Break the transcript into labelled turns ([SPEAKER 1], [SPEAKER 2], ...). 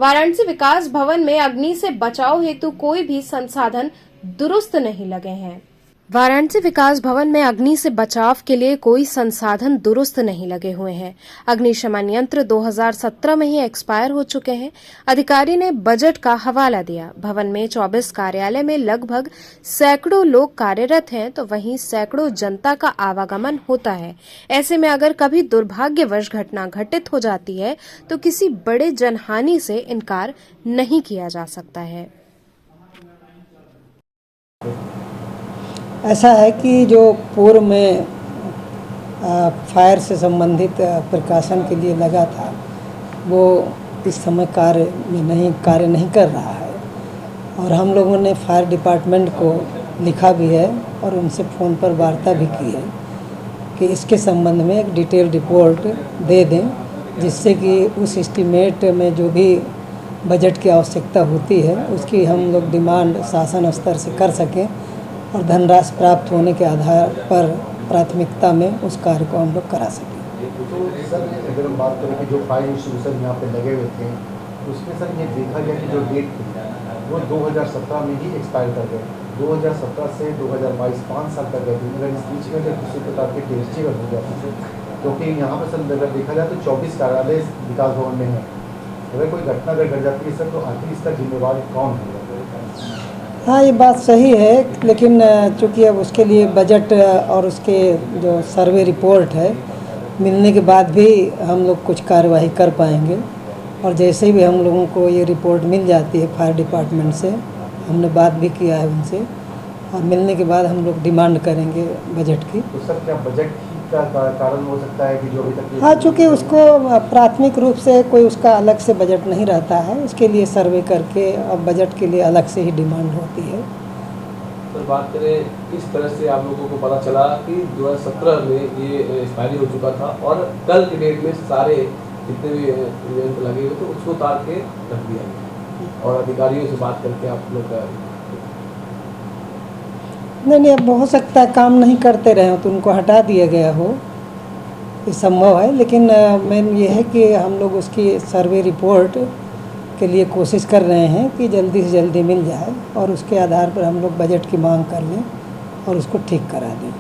[SPEAKER 1] वाराणसी विकास भवन में अग्नि से बचाव हेतु कोई भी संसाधन दुरुस्त नहीं लगे हैं। वाराणसी विकास भवन में अग्नि से बचाव के लिए कोई संसाधन दुरुस्त नहीं लगे हुए हैं। अग्निशमन यंत्र 2017 में ही एक्सपायर हो चुके हैं। अधिकारी ने बजट का हवाला दिया। भवन में 24 कार्यालय में लगभग सैकड़ों लोग कार्यरत हैं, तो वहीं सैकड़ों जनता का आवागमन होता है। ऐसे में अगर कभी दुर्भाग्यवश घटना घटित हो जाती है तो किसी बड़े जनहानि से इनकार नहीं किया जा सकता है।
[SPEAKER 2] ऐसा है कि जो पूर्व में फायर से संबंधित प्रिकॉशन के लिए लगा था वो इस समय कार्य नहीं कर रहा है, और हम लोगों ने फायर डिपार्टमेंट को लिखा भी है और उनसे फ़ोन पर वार्ता भी की है कि इसके संबंध में एक डिटेल रिपोर्ट दे दें, जिससे कि उस एस्टीमेट में जो भी बजट की आवश्यकता होती है उसकी हम लोग डिमांड शासन स्तर से कर सकें और धनराशि प्राप्त होने के आधार पर प्राथमिकता में उस कार्य को हम लोग करा सकें।
[SPEAKER 3] तो सर, अगर हम बात करें कि जो फायर इंस्टीट्यूशन यहाँ पे लगे हुए थे उसमें सर ये देखा गया कि जो डेट थी वो 2017 में ही एक्सपायर कर गए। 2017 से 2022 5 साल तक गए थे। अगर इस बीच में अगर किसी प्रकार के टेस्टी हो जाते, क्योंकि यहाँ पर सर अगर देखा जाए तो 24 कार्यालय विकास भवन में है। अगर कोई घटना अगर घट जाती है सर, तो आखिर इसका जिम्मेवार कौन है?
[SPEAKER 2] हाँ, ये बात सही है, लेकिन चूँकि अब उसके लिए बजट और उसके जो सर्वे रिपोर्ट है मिलने के बाद भी हम लोग कुछ कार्यवाही कर पाएंगे। और जैसे भी हम लोगों को ये रिपोर्ट मिल जाती है फायर डिपार्टमेंट से, हमने बात भी किया है उनसे, और मिलने के बाद हम लोग डिमांड करेंगे बजट की।
[SPEAKER 3] तो सर, क्या बजट का कारण हो सकता है कि जो अभी तक?
[SPEAKER 2] हाँ, चूँकि उसको प्राथमिक रूप से कोई उसका अलग से बजट नहीं रहता है, उसके लिए सर्वे करके अब बजट के लिए अलग से ही डिमांड होती है।
[SPEAKER 4] तो बात करें किस तरह से आप लोगों को पता चला कि 2017 में ये एक्सपायरी हो चुका था और कल की डेट में सारे जितने भी इवेंट लगे हुए थे उसको उतार के रख दिया गया और अधिकारियों से बात करके आप लोग
[SPEAKER 2] नहीं, अब हो सकता है काम नहीं करते रहे हो तो उनको हटा दिया गया हो, ये संभव है। लेकिन मेन ये है कि हम लोग उसकी सर्वे रिपोर्ट के लिए कोशिश कर रहे हैं कि जल्दी से जल्दी मिल जाए और उसके आधार पर हम लोग बजट की मांग कर लें और उसको ठीक करा दें।